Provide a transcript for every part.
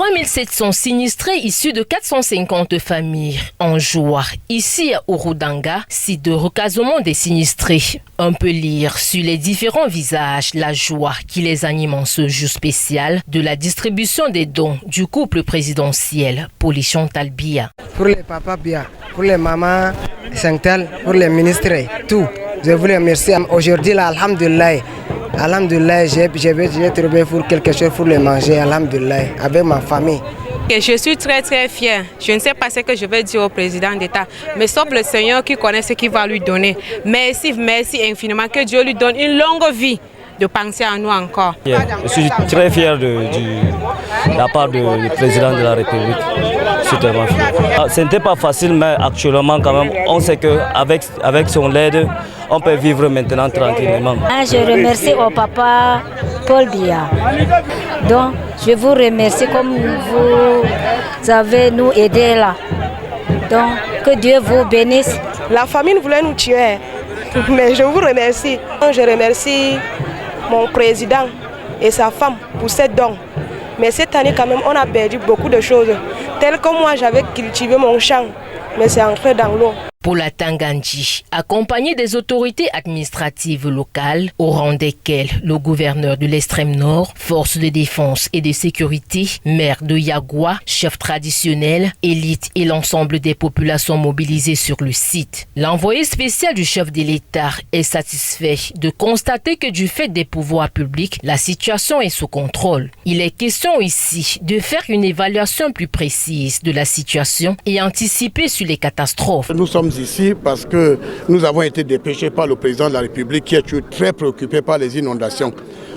3700 sinistrés issus de 450 familles en joie ici à Orudanga, site de recasement des sinistrés. On peut lire sur les différents visages la joie qui les anime en ce jour spécial de la distribution des dons du couple présidentiel Pauly-Chantal Biya. Pour les papas Biya, pour les mamans Chantal, pour les ministres, tout. Je vous remercie. Aujourd'hui, là, alhamdulillah. Alhamdulillah, j'ai trouvé pour quelque chose pour le manger, alhamdulillah, avec ma famille. Je suis très fière. Je ne sais pas ce que je vais dire au président d'État, mais sauf le Seigneur qui connaît ce qu'il va lui donner. Merci infiniment, que Dieu lui donne une longue vie de penser à nous encore. Je suis très fier de la part du président de la République. Je suis tellement fier. Ce n'était pas facile, mais actuellement quand même, on sait qu'avec son aide, on peut vivre maintenant tranquillement. Je remercie au papa Paul Biya. Donc, je vous remercie comme vous avez nous aidé là. Donc, que Dieu vous bénisse. La famille voulait nous tuer, mais je vous remercie. Je remercie mon président et sa femme pour ces dons. Mais cette année, quand même, on a perdu beaucoup de choses. Tel que moi, j'avais cultivé mon champ, mais c'est entré dans l'eau. Paula Tangandji, accompagné des autorités administratives locales, au rang desquelles le gouverneur de l'extrême nord, forces de défense et de sécurité, maire de Yagua, chef traditionnel, élite et l'ensemble des populations mobilisées sur le site. L'envoyé spécial du chef de l'État est satisfait de constater que du fait des pouvoirs publics, la situation est sous contrôle. Il est question ici de faire une évaluation plus précise de la situation et anticiper sur les catastrophes. Nous sommes ici parce que nous avons été dépêchés par le président de la République qui est très préoccupé par les inondations.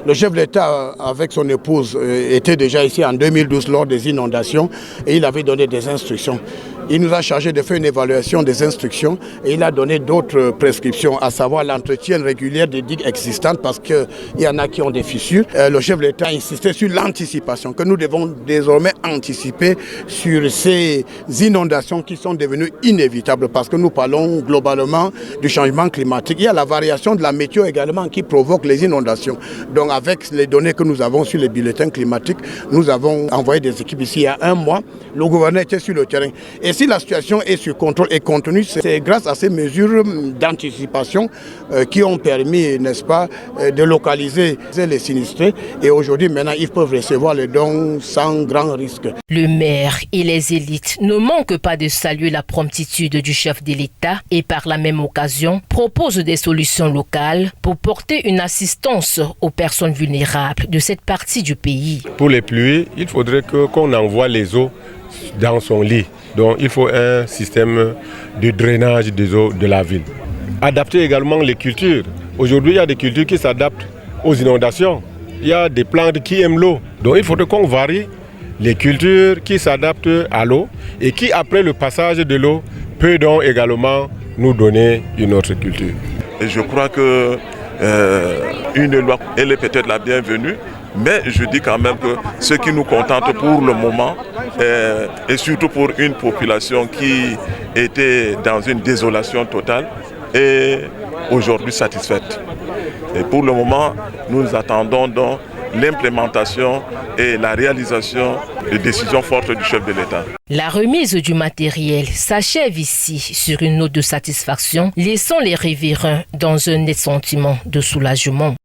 Le chef de l'État avec son épouse était déjà ici en 2012 lors des inondations et il avait donné des instructions. Il nous a chargé de faire une évaluation des instructions et il a donné d'autres prescriptions, à savoir l'entretien régulier des digues existantes parce qu'il y en a qui ont des fissures. Le chef de l'État insistait sur l'anticipation, que nous devons désormais anticiper sur ces inondations qui sont devenues inévitables parce que nous parlons globalement du changement climatique. Il y a la variation de la météo également qui provoque les inondations. Donc avec les données que nous avons sur les bulletins climatiques, nous avons envoyé des équipes ici il y a un mois. Le gouverneur était sur le terrain. Et si la situation est sur contrôle et contenue, c'est grâce à ces mesures d'anticipation qui ont permis, n'est-ce pas, de localiser les sinistrés. Et aujourd'hui, maintenant, ils peuvent recevoir les dons sans grand risque. Le maire et les élites ne manquent pas de saluer la promptitude du chef de l'État et par la même occasion proposent des solutions locales pour porter une assistance aux personnes vulnérables de cette partie du pays. Pour les pluies, il faudrait qu'on envoie les eaux dans son lit. Donc il faut un système de drainage des eaux de la ville. Adapter également les cultures. Aujourd'hui, il y a des cultures qui s'adaptent aux inondations. Il y a des plantes qui aiment l'eau. Donc il faudrait qu'on varie les cultures qui s'adaptent à l'eau et qui, après le passage de l'eau, peut donc également nous donner une autre culture. Et je crois que une loi, elle est peut-être la bienvenue, mais je dis quand même que ce qui nous contente pour le moment, et surtout pour une population qui était dans une désolation totale, est aujourd'hui satisfaite. Et pour le moment, nous attendons donc l'implémentation et la réalisation des décisions fortes du chef de l'État. La remise du matériel s'achève ici sur une note de satisfaction, laissant les riverains dans un net sentiment de soulagement.